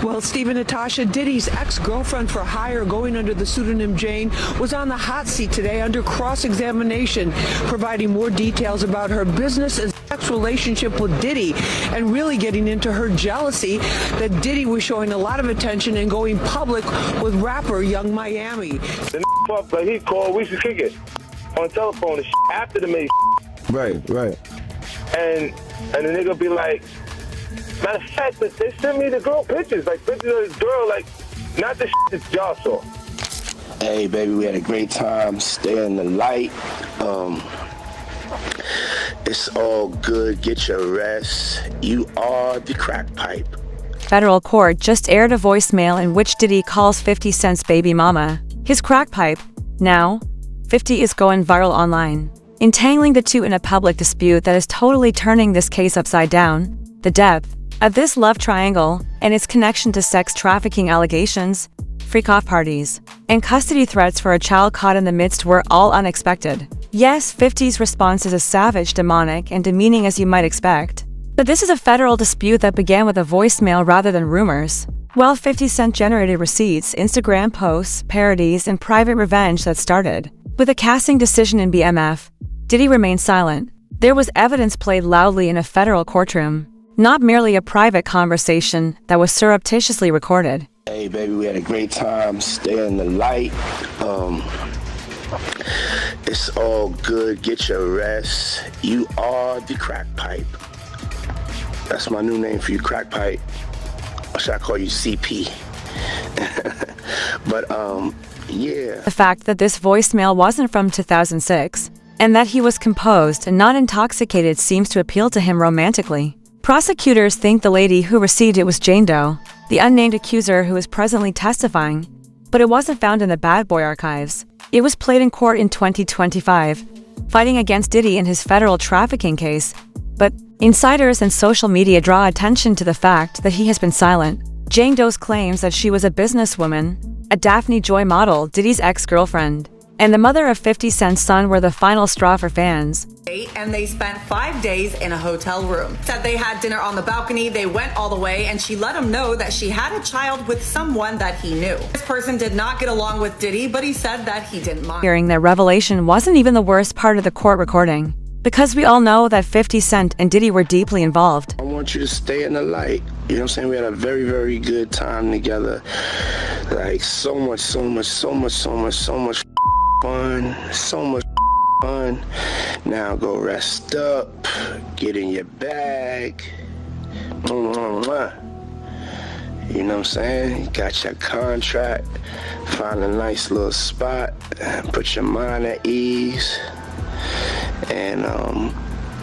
Well, Stephen, Natasha, Diddy's ex-girlfriend for hire, going under the pseudonym Jane, was on the hot seat today under cross-examination, providing more details about her business and sex relationship with Diddy, and really getting into her jealousy that Diddy was showing a lot of attention and going public with rapper Young Miami. The fuck, like he called, we should kick it on the telephone and after the main. Right. And the nigga be like, matter of fact, they sent me the girl pictures, like pictures of this girl, like not the that y'all saw. Hey, baby, we had a great time. Stay in the light. It's all good. Get your rest. You are the crack pipe. Federal court just aired a voicemail in which Diddy calls 50 Cent's baby mama his crack pipe. Now, 50 is going viral online, entangling the two in a public dispute that is totally turning this case upside down. The depth of this love triangle and its connection to sex trafficking allegations, freak-off parties, and custody threats for a child caught in the midst were all unexpected. Yes, 50's response is as savage, demonic, and demeaning as you might expect. But this is a federal dispute that began with a voicemail rather than rumors. While 50 Cent generated receipts, Instagram posts, parodies, and private revenge that started with a casting decision in BMF, Diddy remained silent. There was evidence played loudly in a federal courtroom, not merely a private conversation that was surreptitiously recorded. Hey, baby, we had a great time. Stay in the light. It's all good. Get your rest. You are the crack pipe. That's my new name for you, crack pipe. Or should I call you CP? But, yeah. The fact that this voicemail wasn't from 2006, and that he was composed and not intoxicated seems to appeal to him romantically. Prosecutors think the lady who received it was Jane Doe, the unnamed accuser who is presently testifying, but it wasn't found in the Bad Boy archives. It was played in court in 2025, fighting against Diddy in his federal trafficking case. But insiders and social media draw attention to the fact that he has been silent. Jane Doe's claims that she was a businesswoman, a Daphne Joy model, Diddy's ex-girlfriend, and the mother of 50 Cent's son were the final straw for fans. And they spent 5 days in a hotel room. Said they had dinner on the balcony, they went all the way, and she let him know that she had a child with someone that he knew. This person did not get along with Diddy, but he said that he didn't mind. Hearing that revelation wasn't even the worst part of the court recording, because we all know that 50 Cent and Diddy were deeply involved. I want you to stay in the light. You know what I'm saying? We had a very, very good time together. Like, so much fun. So much fun. Now go rest up. Get in your bag. You know what I'm saying? Got your contract. Find a nice little spot. Put your mind at ease. And,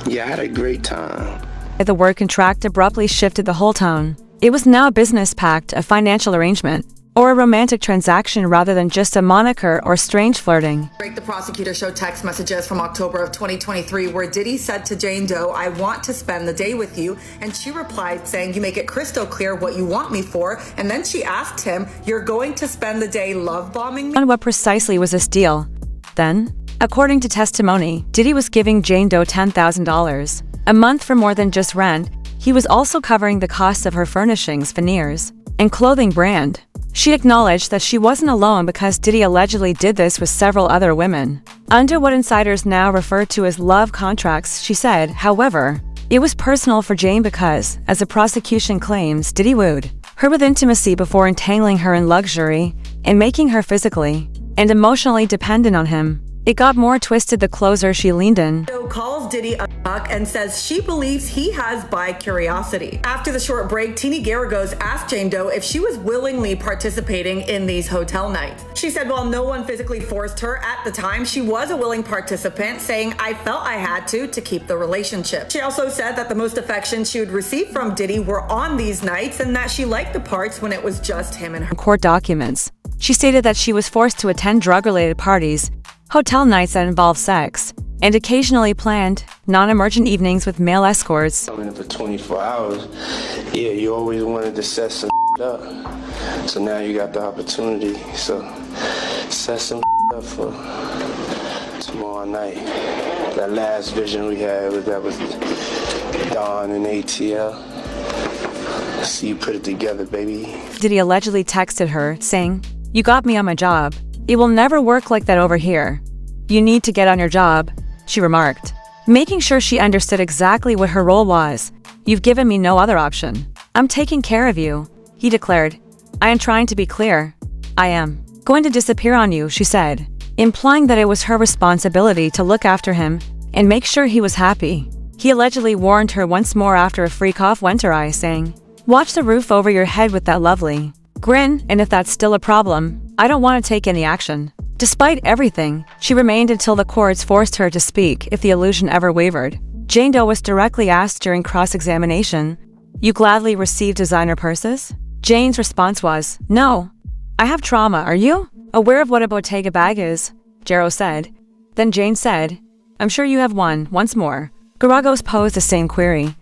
yeah, I had a great time. The work contract abruptly shifted the whole tone. It was now a business pact, a financial arrangement, or a romantic transaction rather than just a moniker or strange flirting. The prosecutor showed text messages from October of 2023 where Diddy said to Jane Doe, "I want to spend the day with you." And she replied saying, "You make it crystal clear what you want me for." And then she asked him, "You're going to spend the day love bombing me?" And what precisely was this deal? Then, according to testimony, Diddy was giving Jane Doe $10,000 a month for more than just rent. He was also covering the costs of her furnishings, veneers, and clothing brand. She acknowledged that she wasn't alone because Diddy allegedly did this with several other women. Under what insiders now refer to as love contracts, she said, however, it was personal for Jane because, as the prosecution claims, Diddy wooed her with intimacy before entangling her in luxury and making her physically and emotionally dependent on him. It got more twisted the closer she leaned in. Calls Diddy a fuck and says she believes he has bi curiosity. After the short break, Teeny Garagos asked Jane Doe if she was willingly participating in these hotel nights. She said while no one physically forced her at the time, she was a willing participant, saying, "I felt I had to keep the relationship." She also said that the most affection she would receive from Diddy were on these nights and that she liked the parts when it was just him and her. Court documents. She stated that she was forced to attend drug-related parties, hotel nights that involved sex, and occasionally planned non-emergent evenings with male escorts. Coming in for 24 hours, yeah, you always wanted to set some up. So now you got the opportunity. So set some up for tomorrow night. That last vision we had, that was Dawn and ATL. See you put it together, baby. Diddy allegedly texted her, saying, "You got me on my job. It will never work like that over here. You need to get on your job," she remarked, making sure she understood exactly what her role was. "You've given me no other option. I'm taking care of you," he declared. "I am trying to be clear. I am going to disappear on you," she said, implying that it was her responsibility to look after him and make sure he was happy. He allegedly warned her once more after a freak off went awry, saying, "Watch the roof over your head with that lovely grin, and if that's still a problem, I don't want to take any action." Despite everything, she remained until the courts forced her to speak if the illusion ever wavered. Jane Doe was directly asked during cross-examination, "You gladly receive designer purses?" Jane's response was, "No. I have trauma, are you?" Aware of what a Bottega bag is, Jero said. Then Jane said, "I'm sure you have one," once more. Garagos posed the same query.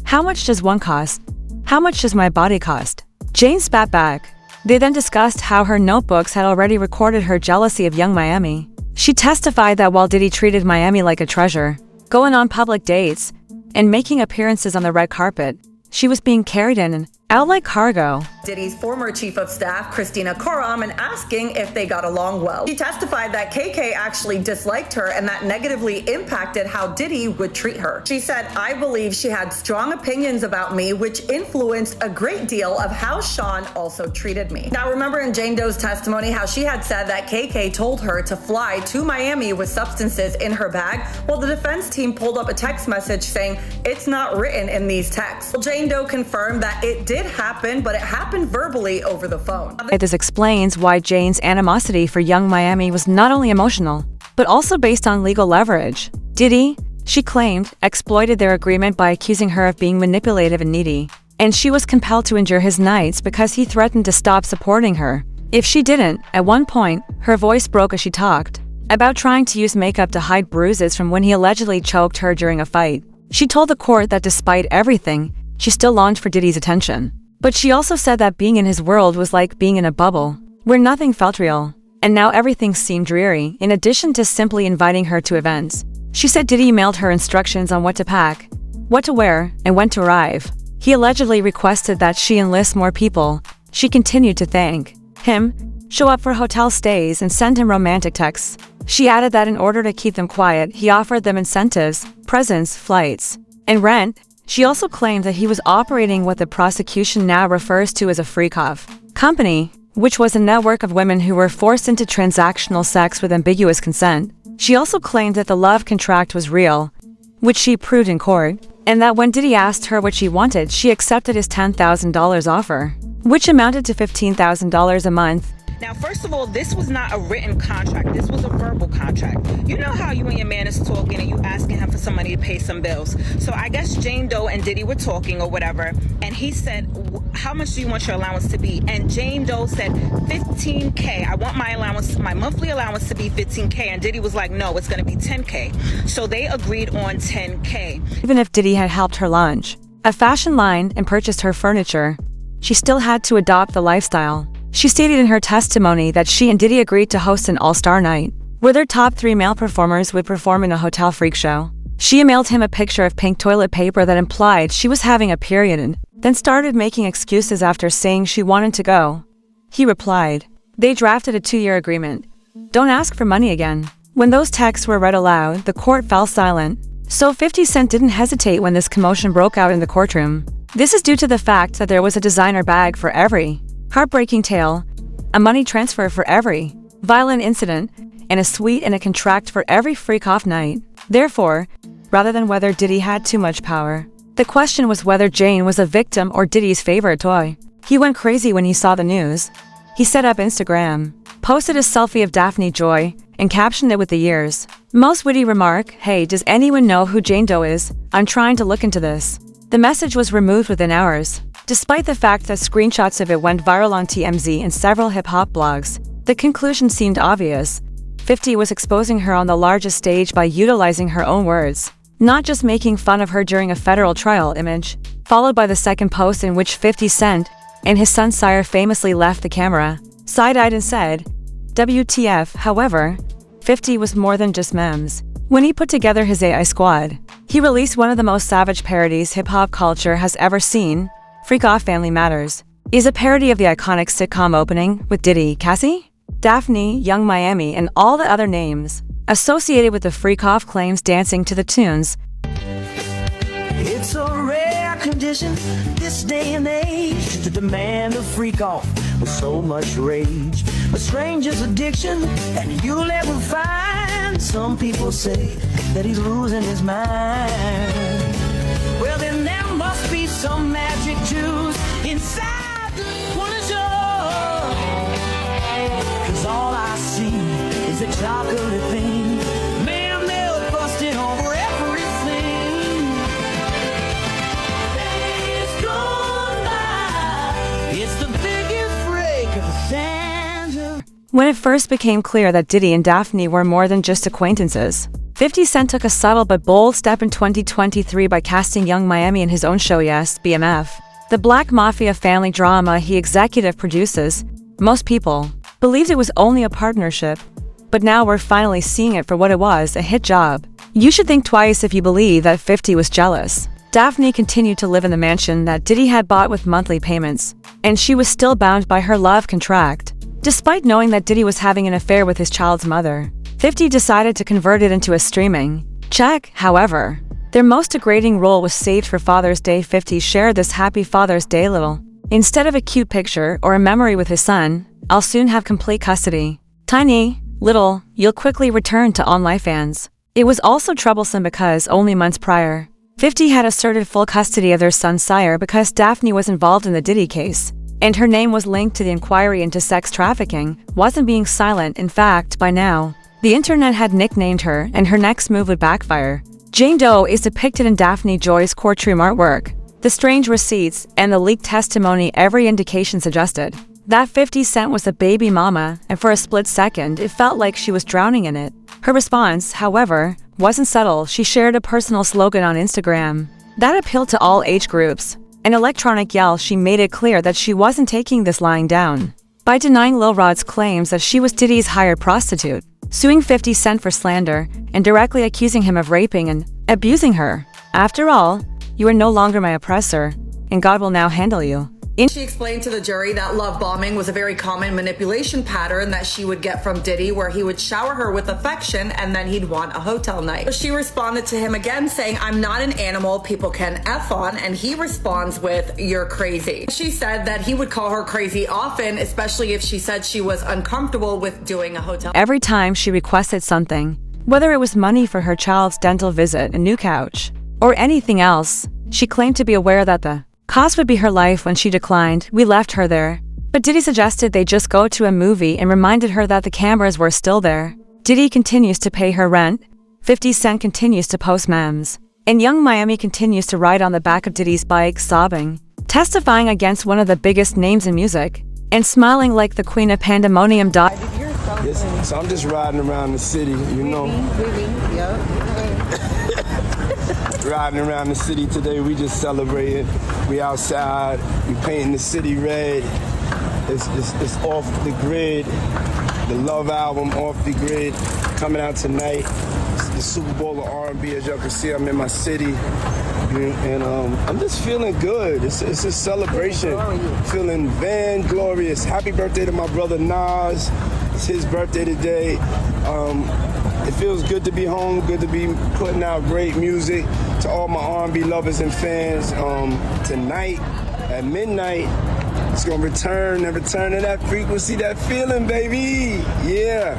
"How much does one cost? How much does my body cost?" Jane spat back. They then discussed how her notebooks had already recorded her jealousy of young Miami. She testified that while Diddy treated Miami like a treasure, going on public dates, and making appearances on the red carpet, she was being carried in and out like cargo. Diddy's former chief of staff, Christina Koram, and asking if they got along well. She testified that KK actually disliked her and that negatively impacted how Diddy would treat her. She said, "I believe she had strong opinions about me, which influenced a great deal of how Sean also treated me." Now, remember in Jane Doe's testimony how she had said that KK told her to fly to Miami with substances in her bag? Well, the defense team pulled up a text message saying it's not written in these texts. Well, Jane Doe confirmed that it did happen, but it happened verbally over the phone. This explains why Jane's animosity for young Miami was not only emotional, but also based on legal leverage. Diddy, she claimed, exploited their agreement by accusing her of being manipulative and needy, and she was compelled to endure his nights because he threatened to stop supporting her. If she didn't, at one point, her voice broke as she talked about trying to use makeup to hide bruises from when he allegedly choked her during a fight. She told the court that despite everything, she still longed for Diddy's attention. But she also said that being in his world was like being in a bubble, where nothing felt real, and now everything seemed dreary, in addition to simply inviting her to events. She said Diddy mailed her instructions on what to pack, what to wear, and when to arrive. He allegedly requested that she enlist more people. She continued to thank him, show up for hotel stays, and send him romantic texts. She added that in order to keep them quiet, he offered them incentives, presents, flights, and rent. She also claimed that he was operating what the prosecution now refers to as a freak-off company, which was a network of women who were forced into transactional sex with ambiguous consent. She also claimed that the love contract was real, which she proved in court, and that when Diddy asked her what she wanted, she accepted his $10,000 offer, which amounted to $15,000 a month. Now, first of all, this was not a written contract. This was a verbal contract. You know how you and your man is talking and you asking him for some money to pay some bills. So I guess Jane Doe and Diddy were talking or whatever, and he said, "How much do you want your allowance to be?" And Jane Doe said, "15K. I want my allowance, my monthly allowance to be 15K." And Diddy was like, "No, it's going to be 10K." So they agreed on 10K. Even if Diddy had helped her launch a fashion line and purchased her furniture, she still had to adopt the lifestyle. She stated in her testimony that she and Diddy agreed to host an all-star night, where their top 3 male performers would perform in a hotel freak show. She emailed him a picture of pink toilet paper that implied she was having a period and then started making excuses after saying she wanted to go. He replied. They drafted a 2-year agreement. Don't ask for money again. When those texts were read aloud, the court fell silent. So 50 Cent didn't hesitate when this commotion broke out in the courtroom. This is due to the fact that there was a designer bag for every heartbreaking tale, a money transfer for every violent incident, and a suite and a contract for every freak-off night. Therefore, rather than whether Diddy had too much power, the question was whether Jane was a victim or Diddy's favorite toy. He went crazy when he saw the news. He set up Instagram, posted a selfie of Daphne Joy, and captioned it with the years. Most witty remark, "Hey, does anyone know who Jane Doe is? I'm trying to look into this." The message was removed within hours. Despite the fact that screenshots of it went viral on TMZ and several hip-hop blogs, the conclusion seemed obvious. 50 was exposing her on the largest stage by utilizing her own words, not just making fun of her during a federal trial image, followed by the second post in which 50 Cent and his son Sire famously left the camera, side-eyed and said, WTF. However, 50 was more than just memes. When he put together his AI squad, he released one of the most savage parodies hip-hop culture has ever seen. Freak Off Family Matters is a parody of the iconic sitcom opening with Diddy, Cassie, Daphne, Young Miami, and all the other names associated with the Freak Off claims dancing to the tunes. It's a rare condition this day and age to demand a freak off with so much rage. A stranger's addiction and you'll ever find. Some people say that he's losing his mind. Well, then there must be some magic juice inside the pleasure. 'Cause all I see is a chocolate thing. Man, they're busting over everything. Days gone by. It's the biggest break of the sands. When it first became clear that Diddy and Daphne were more than just acquaintances, 50 Cent took a subtle but bold step in 2023 by casting Young Miami in his own show Yes, BMF, the Black Mafia family drama he executive produces. Most people believed it was only a partnership, but now we're finally seeing it for what it was, a hit job. You should think twice if you believe that 50 was jealous. Daphne continued to live in the mansion that Diddy had bought with monthly payments, and she was still bound by her love contract. Despite knowing that Diddy was having an affair with his child's mother, 50 decided to convert it into a streaming check. However, their most degrading role was saved for Father's Day. 50 shared this Happy Father's Day little. Instead of a cute picture or a memory with his son, I'll soon have complete custody. Tiny, little, you'll quickly return to OnlyFans. It was also troublesome because only months prior, 50 had asserted full custody of their son Sire because Daphne was involved in the Diddy case, and her name was linked to the inquiry into sex trafficking. Wasn't being silent, in fact, by now, the internet had nicknamed her, and her next move would backfire. Jane Doe is depicted in Daphne Joy's courtroom artwork. The strange receipts and the leaked testimony, every indication suggested that 50 Cent was a baby mama, and for a split second, it felt like she was drowning in it. Her response, however, wasn't subtle. She shared a personal slogan on Instagram that appealed to all age groups. An electronic yell, she made it clear that she wasn't taking this lying down by denying Lil Rod's claims that she was Diddy's hired prostitute, suing 50 Cent for slander, and directly accusing him of raping and abusing her. After all, you are no longer my oppressor, and God will now handle you. She explained to the jury that love bombing was a very common manipulation pattern that she would get from Diddy, where he would shower her with affection and then he'd want a hotel night. She responded to him again saying, "I'm not an animal people can F on," and he responds with, "You're crazy." She said that he would call her crazy often, especially if she said she was uncomfortable with doing a hotel. Every time she requested something, whether it was money for her child's dental visit, a new couch, or anything else, she claimed to be aware that the cost would be her life. When she declined, we left her there. But Diddy suggested they just go to a movie and reminded her that the cameras were still there. Diddy continues to pay her rent, 50 Cent continues to post memes, and Young Miami continues to ride on the back of Diddy's bike sobbing, testifying against one of the biggest names in music, and smiling like the queen of pandemonium. Yes, so I'm just riding around the city, you know. Riding around the city today, we just celebrating. We outside, we painting the city red. It's off the grid. The Love album, Off the Grid, coming out tonight. It's the Super Bowl of R&B. As y'all can see, I'm in my city, and I'm just feeling good. It's a celebration, feeling vainglorious. Happy birthday to my brother Nas. It's his birthday today. It feels good to be home, good to be putting out great music to all my R&B lovers and fans. Tonight at midnight, it's gonna return to that frequency, that feeling, baby. Yeah.